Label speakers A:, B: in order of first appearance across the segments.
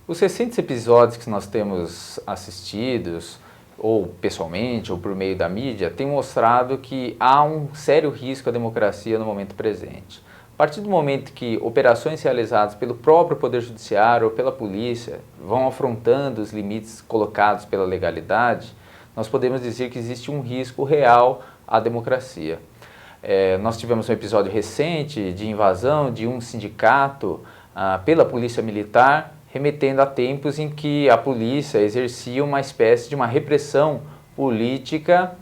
A: Os recentes episódios que nós temos assistidos, ou pessoalmente, ou por meio da mídia, têm mostrado que há um sério risco à democracia no momento presente. A partir do momento que operações realizadas pelo próprio Poder Judiciário ou pela polícia vão afrontando os limites colocados pela legalidade, nós podemos dizer que existe um risco real à democracia. Nós tivemos um episódio recente de invasão de um sindicato pela polícia militar, remetendo a tempos em que a polícia exercia uma espécie de uma repressão política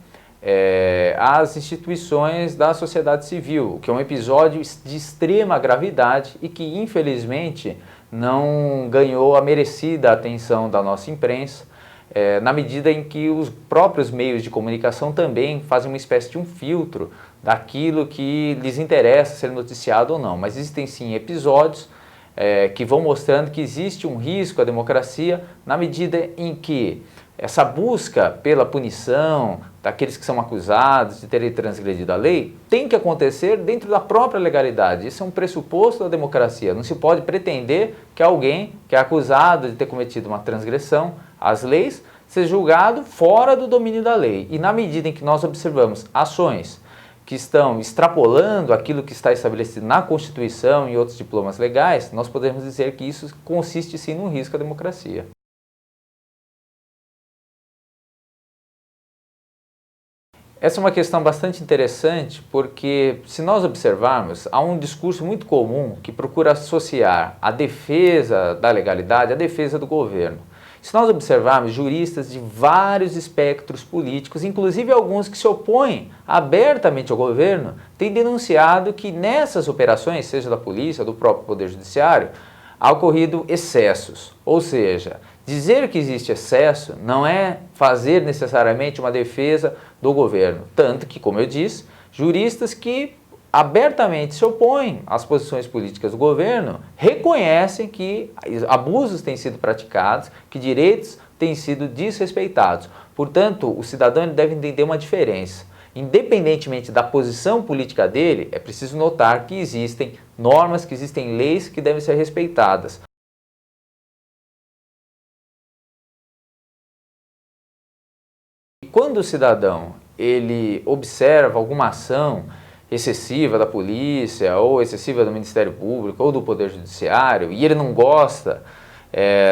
A: às instituições da sociedade civil, que é um episódio de extrema gravidade e que, infelizmente, não ganhou a merecida atenção da nossa imprensa, na medida em que os próprios meios de comunicação também fazem uma espécie de um filtro daquilo que lhes interessa ser noticiado ou não. Mas existem sim episódios que vão mostrando que existe um risco à democracia na medida em que essa busca pela punição daqueles que são acusados de terem transgredido a lei tem que acontecer dentro da própria legalidade. Isso é um pressuposto da democracia. Não se pode pretender que alguém que é acusado de ter cometido uma transgressão às leis seja julgado fora do domínio da lei. E na medida em que nós observamos ações que estão extrapolando aquilo que está estabelecido na Constituição e outros diplomas legais, nós podemos dizer que isso consiste sim num risco à democracia. Essa é uma questão bastante interessante porque, se nós observarmos, há um discurso muito comum que procura associar a defesa da legalidade à defesa do governo. Se nós observarmos, juristas de vários espectros políticos, inclusive alguns que se opõem abertamente ao governo, têm denunciado que nessas operações, seja da polícia ou do próprio Poder Judiciário, há ocorrido excessos. Ou seja, dizer que existe excesso não é fazer necessariamente uma defesa do governo. Tanto que, como eu disse, juristas que abertamente se opõem às posições políticas do governo reconhecem que abusos têm sido praticados, que direitos têm sido desrespeitados. Portanto, o cidadão deve entender uma diferença. Independentemente da posição política dele, é preciso notar que existem normas, que existem leis que devem ser respeitadas. Quando o cidadão ele observa alguma ação excessiva da polícia, ou excessiva do Ministério Público, ou do Poder Judiciário, e ele não gosta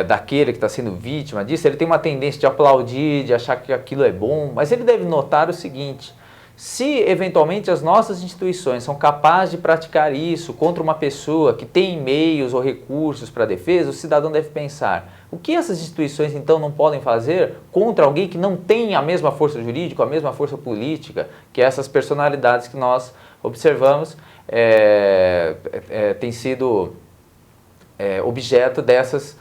A: daquele que está sendo vítima disso, ele tem uma tendência de aplaudir, de achar que aquilo é bom, mas ele deve notar o seguinte: se eventualmente as nossas instituições são capazes de praticar isso contra uma pessoa que tem meios ou recursos para a defesa, o cidadão deve pensar: o que essas instituições então não podem fazer contra alguém que não tem a mesma força jurídica, a mesma força política que essas personalidades que nós observamos têm sido objeto dessas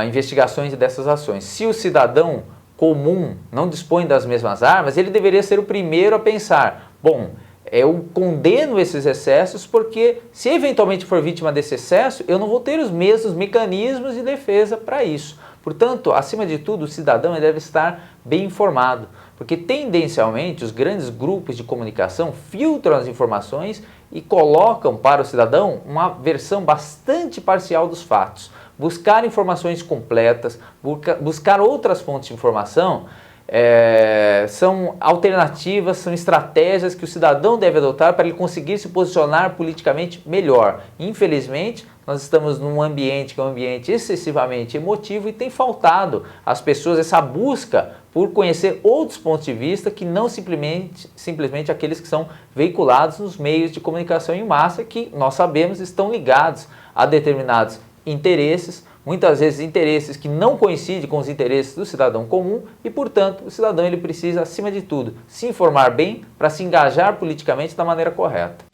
A: investigações e dessas ações. Se o cidadão comum não dispõe das mesmas armas, ele deveria ser o primeiro a pensar: bom, eu condeno esses excessos porque, se eventualmente for vítima desse excesso, eu não vou ter os mesmos mecanismos de defesa para isso. Portanto, acima de tudo, o cidadão deve estar bem informado, porque tendencialmente os grandes grupos de comunicação filtram as informações e colocam para o cidadão uma versão bastante parcial dos fatos. Buscar informações completas, buscar outras fontes de informação são alternativas, são estratégias que o cidadão deve adotar para ele conseguir se posicionar politicamente melhor. Infelizmente, nós estamos num ambiente que é um ambiente excessivamente emotivo e tem faltado às pessoas essa busca por conhecer outros pontos de vista que não simplesmente aqueles que são veiculados nos meios de comunicação em massa, que nós sabemos estão ligados a determinados interesses, muitas vezes interesses que não coincidem com os interesses do cidadão comum e, portanto, o cidadão ele precisa, acima de tudo, se informar bem para se engajar politicamente da maneira correta.